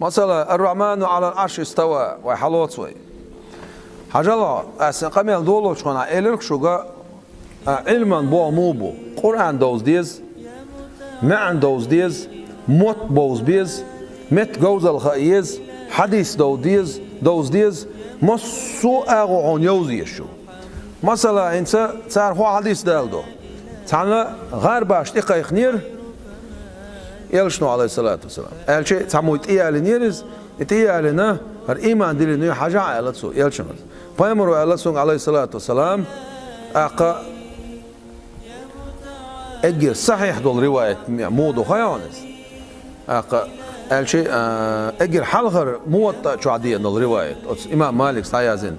مثلا الرحمن على العرش استوى وحلوت شوي حاجة أصلا قميل دولو شخنا إلك شوجا علما بو مو بو قرآن دوز ديز معن دوز ديز موت بوز بيز مت جوز الخيز حديث دوز ديز مصو أغو عن يوزي شو مثلا إنسا صار هو حديث دالدو تعالى غرباش تقى خنير يلشنو عليه الصلاة والسلام قال شيء تعموت إيه على نيرز إيه على نا الإيمان دي لنيو حاجة على تسو يلشنو بيمرو على سون عليه الصلاة والسلام أقا أجر صحيح دول رواية مودو خيانس أقا قال شيء أجر حلغر موطأ شو عادية دول رواية إمام مالك سايزين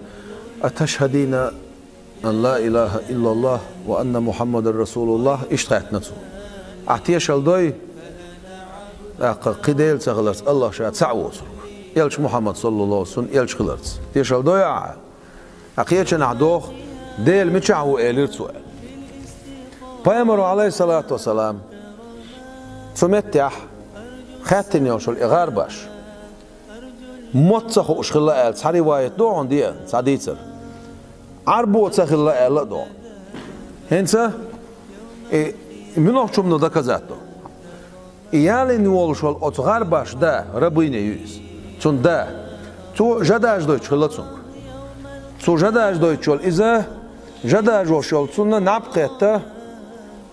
أتشهدين أن لا إله إلا الله وأن محمد رسول الله اشتغلت نفسه أعطيش الدوي قديل تغلرت الله شاء تعوز يلش محمد صلى الله عليه وسلم يلش خلرت تيش الدوي أقيتش نعدوخ ديل متشعو إليرت سؤال بيامرو عليه الصلاة والسلام فمتح خاتن يوشل إغار باش متصخو أشخلا آل سحري وايت دوعون ديان سعديتر عربو تخلا آل دوعون هنسا منو شو ده كذاتو يالي نولشل أتغار باش دا ربيني يوز تون دا تو جداج دوي تخلتسون تو جداج دوي تشول إذا جداج وشول تسونا نبقيتا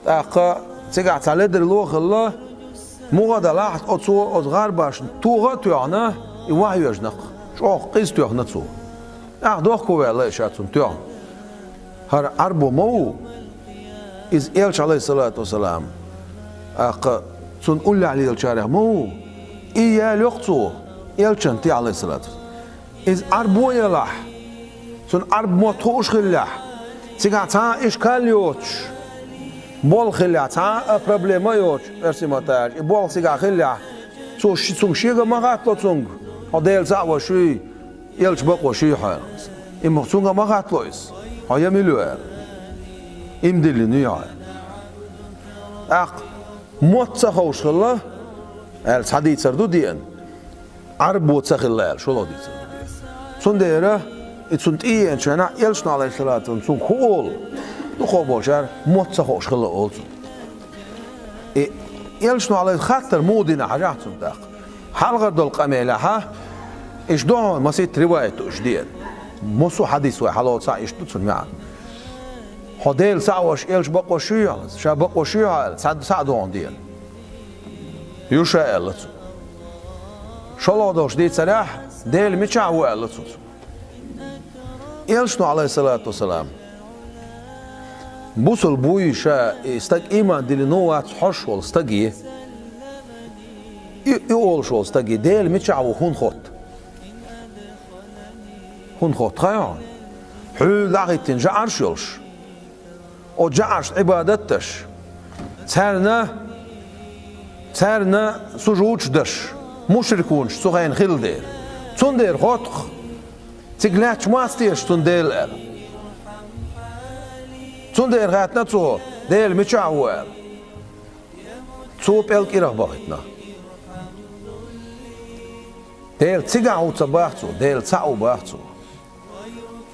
أقا تيجع تعلدر لوخ الله مغدا لاحت أتسو أتغار باش توغا تيعنا يوحي يجنق شو قيس تيعنا تسو دوخ كوي الله يشاتسون تيعنا هر عربو مو إذ إلش عليه الصلاة والسلام أقا تون قول عليه الشارع مو إيا لقطو إلشن تي عليه الصلاة والسلام إذ عربو يلاح تون عرب موتوش خلاح تيجع تا إشكال يوتش بول خلاح تا بروبليما يوتش إرسي ماتاج بول تيجع خلاح تو تون شيغا مغاتلو تونغ هديل ساوا شوي إلش بقوا شوي حال إما تونغا مغاتلو إس هيا ملوار إمدلي نيا أق موت سخوش الله الحديث سردو ديان عرب وتسخ الله شو الله دي سنديرة اتسنت إيه إن شاء يلشنا عليه الصلاة والسلام سون كول نخو بوشار موت سخوش الله أولسون يلشنا عليه خاطر مودنا حاجات سندق حلقة دول قميلة ها إيش دون ما سيت رواية إيش ديان موسو حديث وحلوة سا إيش تسون معنا هديل ساوش إلش بقوا شيء شا بقوا شيء ساعدوا عندين يوشا إلتو شلون دوش ديت سلاح ديل متشعو إلتو إلشنو عليه الصلاة والسلام بوصل بوي شا استق إيمان ديل نوات حش ولا استقي يقول شو استقي ديل متشعو هون خط خيان حول لغيتين جعرش يلش او جعش عبادتش ترنا سجودش دش مشركونش سوغين خيل دير تون دير خطخ تقلاتش ماستيش تون دير تون دير غاتنا تو دير متشعوال تو بيلك إيرغ باغتنا دير تقعو تباختو دير تعو باختو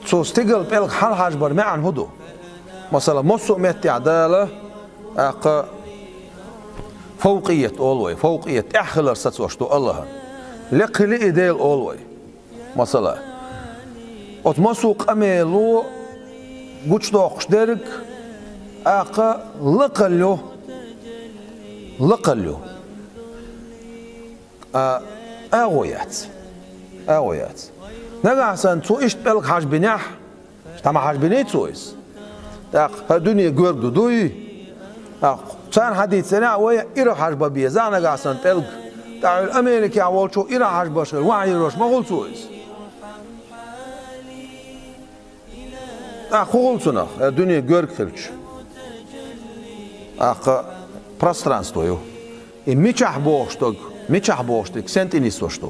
تو استقل بيلك حال حاج برمعن هدو مثلا مصو متي عدالة أق فوقية أولوي فوقية إحخلر ستوشتو الله لقلي إيديل أولوي مثلا أتمسو قميلو قوش دوخش درك أق لقلو أغويات نقع سن تو إشت بلق حاج بنيح تما حاج بنيت سويس الدنيا جوردو دوي كان حديث سنة ويا إيرا حاج بابيه زانا قاسن بلق تاع الأمريكي عوال شو إيرا حاج بشر وعي روش ما قول سويس خول سنة الدنيا جورد خلش пространство ميشح بوشتك سنتيني سوشتو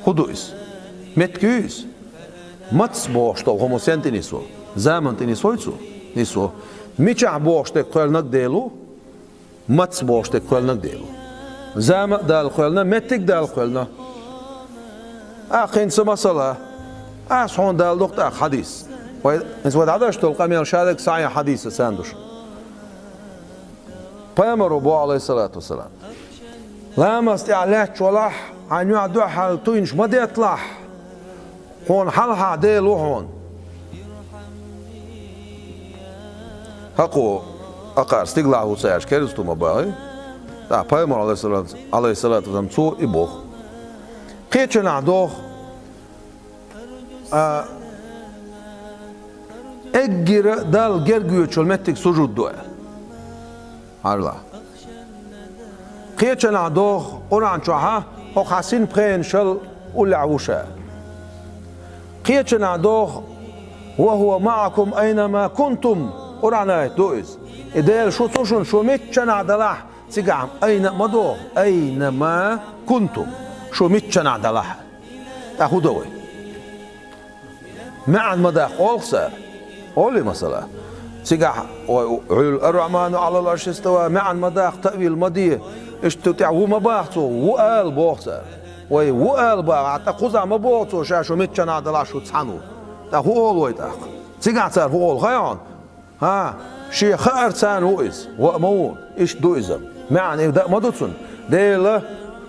خدويس متكيس ماتس بوشتو هما سنتيني سو زمن تيني سويتسو نيسو ميشح بوشتك قلنا ديلو ماتس بوشتك قلنا ديلو زمن دال قلنا متك دال قلنا قينس مسألة صحون دال دقت حديث وإذا عدشت القميل شادك صحيح حديث ساندوش Peygamber bu aleyhissalatu vesselam. Lamas i'lat walah an yu'du hal tuinsh ma detlah. Hon halha de lohon. Haqo aqar stiglahu sayas keristu mabay. Da Peygamber aleyhissalatu vesselam zu ibuch. Qechna doch eggir dal gergüç olmettik sucud dua. Allah. قيتنا دوخ قرآن شوها هو حسين بخين شل ولا عوشة. قيتنا دوخ وهو معكم أينما كنتم قرآن آية دوئز. إديل شو توشون شو ميتشنا دلاح سيقام أينما دوخ أينما كنتم شو ميتشنا دلاح. أخو دوي. معن مداخ أولسر أولي مثلا. سيقع الرحمن على العرش استوى معا مداخ تأويل مديه اشتتع وما باحثو وقال بوخسر وقال باح حتى قزع ما بوخسو شاشو متشنا دلاشو تسحنو تا هو أول ويتاق سيقع تسار هو أول خيان ها شي خير تسان وإز وأمون إيش دوئزم معا إبداء مدوتسن ديلا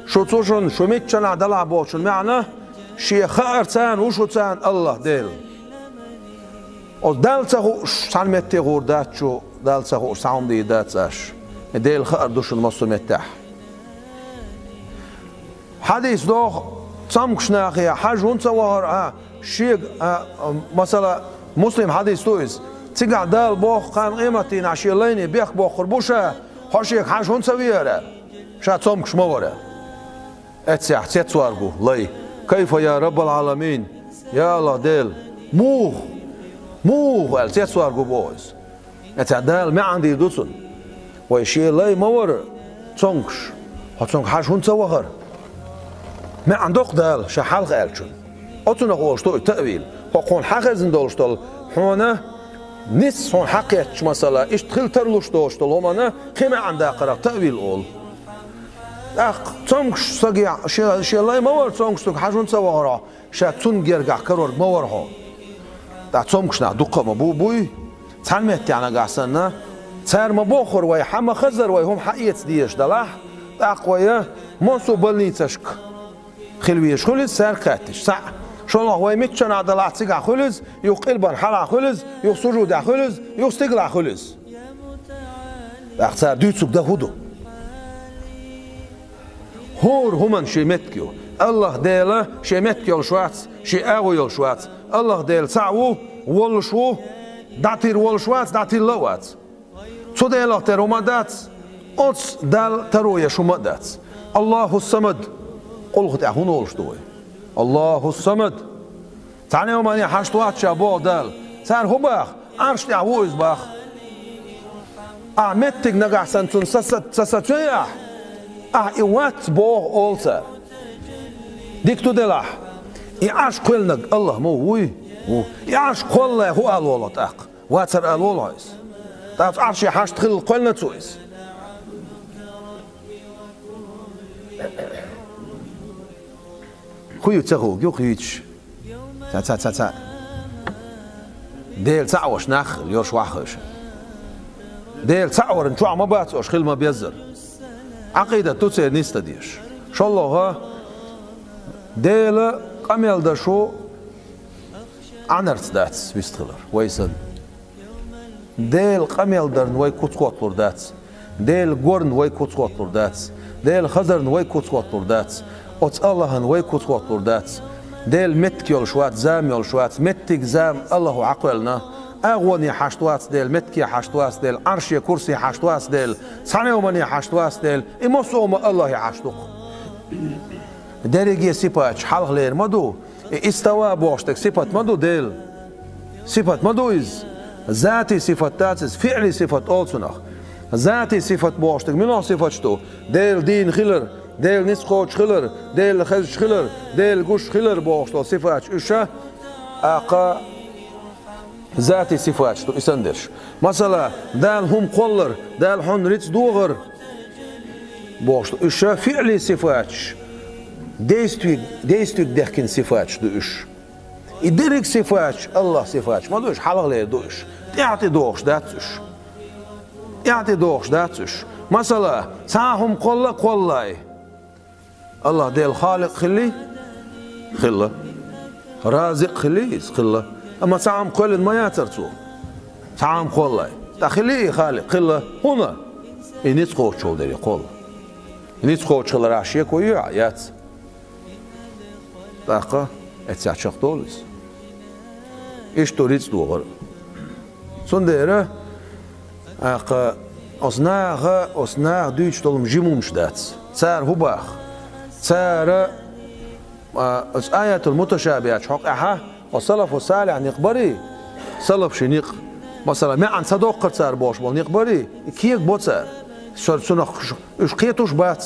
شو تسوشن شو متشنا دلا بوخشن معنا شي خير تسان وشو تسان الله ديل O dalsahu sanmette gurdatçu dalsahu sound datsash del khar dushun masumettah hadis doch samkshna ya hajun tsawar shig masala muslim hadis tois tiga dal bo qan qimatin ashiylayni bikh bo qurbusha hoshik hajun tsawira sha samksh mawara etsah tswargu lay kayfa ya rabbal alamin ya allah del مو التسوار جوبوز اتعدال ما عندي دوسن ويشي لاي مور تونكش هتونك حاش هون تسوهر ما عندك دال شحال غالشون اتونا غوشتو تأويل وقون حقزن دولشتل هنا نس هون حقيتش مثلا ايش تخيل ترلوشتوشتل هما كما عندها قرا تأويل اول تونكش ساقي شي لاي مور تونكش توك حاش هون تسوهر شا تونجرجع كرور مور هون دا تسمكشنا دقة مبوي تسمعت يعني قاسنا صار مبوخر ويا حما خزر ويا هم حقيت ديش دلاح أقوياء منسو بلنيتشك خلويش خلص صار كاتش صح شو الله ويا متشن على دلاح تيجا خلص يقلب حلا خلص يسجود خلص يستقل خلص أختار دوتسك ده هدو هور همان شيمتكيو الله ديلا شيمتكيو شواتس شي أغويل شواتس الله ديل سعو والشو داتير والشوات داتير لوات شو ديل ترو مدات أوتس دال تروي شو مدات الله الصمد قل خد هون والشتوي الله الصمد تعني يوم أني حشتوات شابو دال صار هو باخ عرش تعوز باخ أعمتك نجح سنتون سساتيا إيوات بوه أولسر ديكتو دلاح يعاش كلنا الله مو وي يعاش كله هو الولد أق واتر الولد تعرف عرش يحاش تخل كلنا تويس خويو تخو جو خيتش تا ديل تعوش نخ يوش واخش ديل تعور انتوع ما باتوش خل ما بيزر عقيدة توتسير نيستديش شاء الله ديل قميل دا شو عنرت داتس بيستخلر ويسن ديل قميل در نوي كوتسكوتلور داتس ديل قرن وي كوتسكوتلور داتس ديل خزر نوي كوتسكوتلور داتس اوت الله نوي كوتسكوتلور داتس ديل متك يول شوات زام يول شوات متك زام الله عقلنا اغوني حشتواس ديل متكي حشتواس ديل عرشي كرسي حشتواس ديل صنعومني حشتواس ديل اموسوم الله حشتوق درجة صفات حلق لير مدو استوى بوشتك صفات مدو ديل صفات مدو إز ذاتي صفات تاتس فعلي صفات أولسنخ ذاتي صفات بوشتك منو صفات شتو ديل دين خلر ديل نسخوش خلر ديل خزش خلر ديل قش خلر بوشتو صفات إشا أقا ذاتي صفات شتو إسندرش مثلا دال هم قلر دال هون ريتس دوغر بوشتو إشا فعلي صفات Deistük dehkin sifaç duş. İderik sifaç Allah sifaç ma duş halaqlar duş. Ya'ti doğuş datsuş. Ya'ti doğuş datsuş. Mesela sahum qollay. Allah del halik khilli khilla. Razik khilli khilla. Ama sahum qollin ma yatarsu. Sahum qollay. Ta khilli halik khilla. Huna. Iniz qoçol deri qol. Iniz qoçlar aşıya koyuyor yat. Taqa etçaq doluz. İş toriz doğru. Sondere aqa osnağa düç dolum jimumş dat. Sar hubah. Sar ayatul mutashabihat haqaha وصلف وصالح نقبري صلف شنيق مثلا ما عن صدق صار باش بول نقبري كيك بوصار سنخ اش قيتوش بات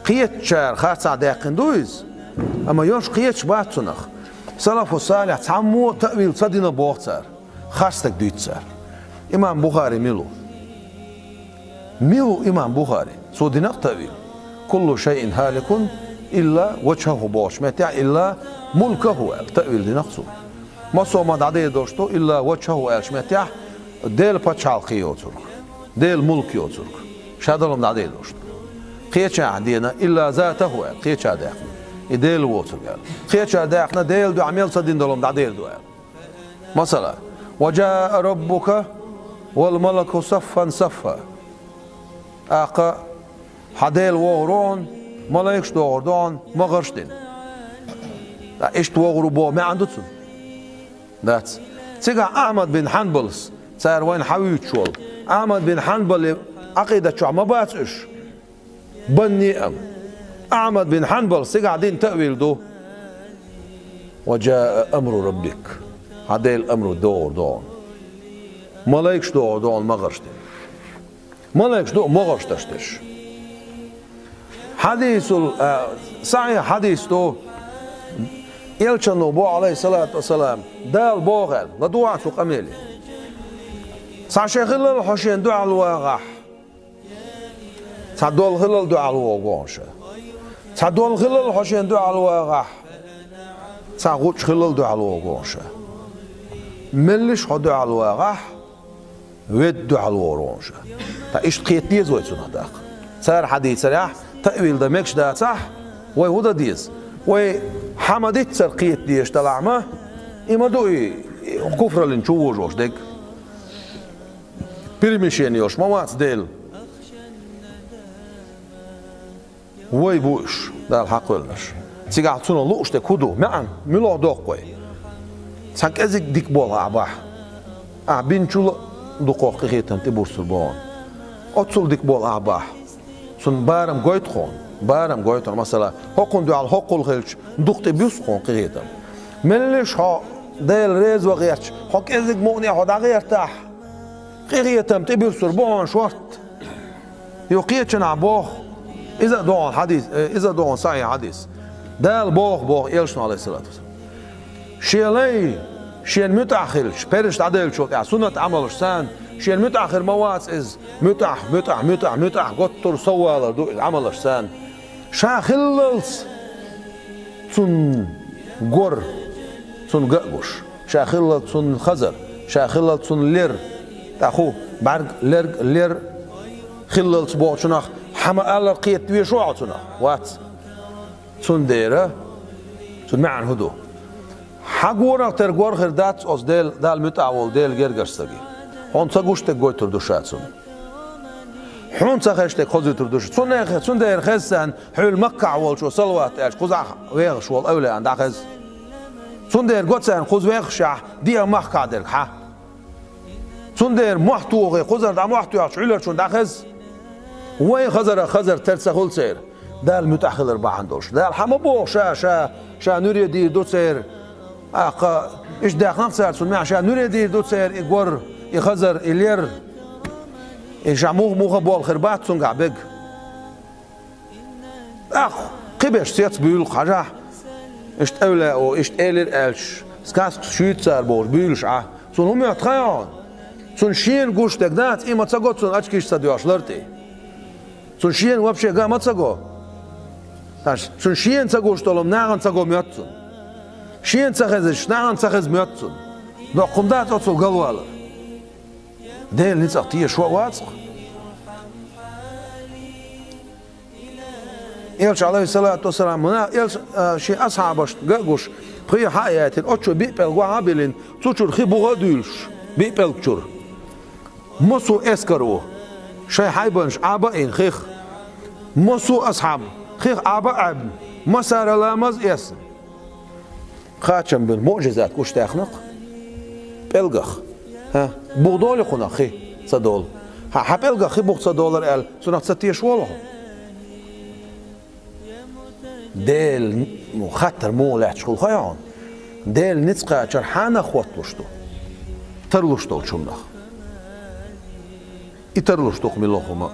قيت شار خاص داقن دوز اما يوش قيت بات سنخ صلف وصالح تعمو تأويل صدنا بوصار خاصتك دوتسار امام بخاري ميلو امام بخاري صدنا تأويل كل شيء هالك إلا وجهه باش متاع إلا ملكه تأويل دي نقصه ما صوم عدي دوشتو إلا وجهه ألش متاع ديل بتشال قيوترك ديل ملك يوترك شادلهم عدي دوشتو قيتش عدينا إلا ذاته قيتش عداقنا ديل ووتر قال قيتش عداقنا ديل دو عميل صدين دلهم عدي دو مثلا وجاء ربك والملك صفا صفا أقا حديل وورون ملايكش doğrudan mağarştın. Da iş doğru bu ma andutsun. That's. Siga Ahmad bin Hanbal صار وين حويت شول. Ahmad bin Hanbal عقيدة شو ما باتش. بني Ahmad bin Hanbal siga قاعدين تأويل دو. وجاء أمر ربك. هذا الأمر doğrudan. ملايكش doğrudan mağarştın. ملايكش doğru mağarştış. Hadisul sahih hadis to Elçin bu aleyhissalatu vesselam dal boğal la dua su qameli sa şeyhil hoşen dua alwaqa sa dol hilal dua alwaqa sa dol hilal hoşen dua alwaqa sa guç hilal dua alwaqa ملش dua alwaqa ve dua alwaqa ta iş qiyetliye zoysun hadaq sar hadis sarah تأويل ده ماكش ده صح وهو ده ديز وحمدت سرقيت ديش طلع ما إما دوي كفر اللي نشوفه جوش ديك بيرميشين يوش ما واتس ديل وي بوش ده الحق ولنش تيجي عطونا لوش ده كودو معن ملو دوق وي سانك ازيك ديك بول عباح عبين شو دقوق قيتن تبور سربون أتصل ديك بول عباح سن بارم قويت مثلا حقن دو على حقل خلش دقت بيسقون قيتم ملش ها ديل ريز وغيرش حق ازق مغني حدا غير تاح قيتم تبير سربون شورت يقيتشن عبوخ اذا دون حديث اذا دون صحيح حديث دال بوخ يلشن عليه الصلاه والسلام شيلي شين متاخرش برش عدل شو سنه عمل سان شين متاخر موات از متع قطر سوال دو عمل سان شاخلص سن غور سن غقوش شاخلص سن خزر شاخلص سن لير تاخو برق لير خلص بوچنخ حما الله قيت وي شو عطنا وات سن ديره سن معن هدو حقورا ترغور خردات از دال متعول ديل گرگرستگی Honca guşte götürdü şatsın. Honca geçte kozütürdü. Sonra der xesen hül Mekke wol şu salvat eş quzah veğ şu awla anda xez. Sonra der gotsen quz veğ şah diye Mekke der ha. Sonra der muhtuği quzar da muhtuği şular şu da xez. Ve xazar tersahul ser. Dal mütaxilir bahandoş. Dal hama bu şa nuridi dutser. Aqa iş daxnan sersun ma şa nuridi dutser igor يخزر إلير يجمعوه موها بول خربات سونغ بيج أخ قبش سيات بيول خجاه إشت أولى أو إشت إيلر ألش سكاس شيت صار بور بيولش سون هم يتخيون سون شين قوش تقدات إما تسقط سون أشكيش صدياش لرتي سون شين وابشي قا ما تسقو taş şun şiyense goştolum nağın sagom yatsun şiyense xeziş nağın saxez yatsun doqumdat otsul galvalı del nitsaq tiye şu vatsq Elçi aleyhissalatu vesselam buna şey ashabaş gaguş pri hayatin oçu bir pelgua bilin tuçur khibuğa dülş bir pelçur musu eskaru şey haybanş aba in khikh musu ashab khikh aba abn masaralamaz es qaçam bil mucizat kuştaqnaq pelgah ha buğdol quna khi sadol ha pelgah khi buq sadolar el sunaq satiye şwolo del مخاطر مو لا تشغل خيان del نتقى شرحانة خواتلوشتو ترلوشتو شمنخ يترلوشتو من لخما